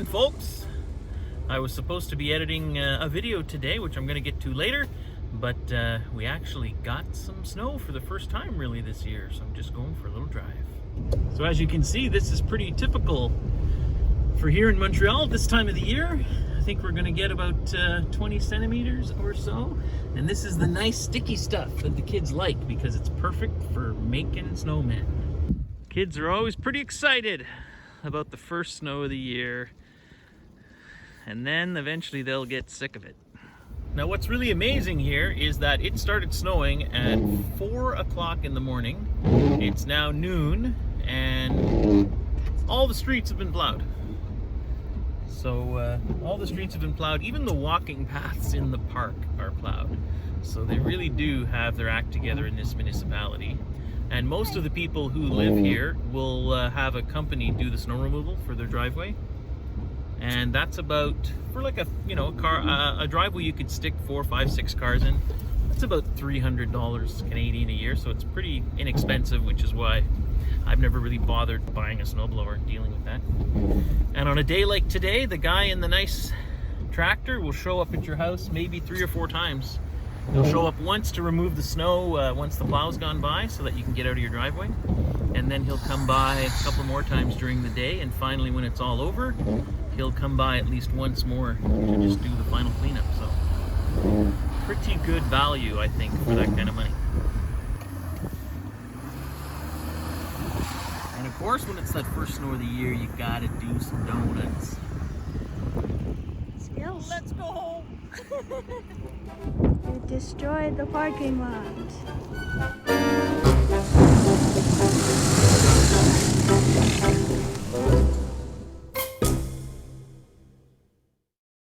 Morning, folks. I was supposed to be editing a video today, which I'm going to get to later, but we actually got some snow for the first time really this year, so I'm just going for a little drive. So as you can see, this is pretty typical for here in Montreal this time of the year. I think we're going to get about 20 centimeters or so, and this is the nice sticky stuff that the kids like because it's perfect for making snowmen. Kids are always pretty excited about the first snow of the year, and then eventually they'll get sick of it. Now what's really amazing here is that it started snowing at 4 o'clock in the morning. It's now noon and all the streets have been plowed. So all the streets have been plowed, even the walking paths in the park are plowed. So they really do have their act together in this municipality. And most of the people who live here will have a company do the snow removal for their driveway. And that's about, for like a driveway you could stick 4, 5, 6 cars in, that's about $300 Canadian a year. So it's pretty inexpensive, which is why I've never really bothered buying a snowblower and dealing with that. And on a day like today, the guy in the nice tractor will show up at your house maybe 3 or 4 times. He'll show up once to remove the snow once the plow's gone by so that you can get out of your driveway. And then he'll come by a couple more times during the day, and finally when it's all over, he'll come by at least once more to just do the final cleanup. So pretty good value, I think, for that kind of money. And of course, when it's that first snow of the year, you gotta do some donuts. Skills. Let's go home! You destroyed the parking lot.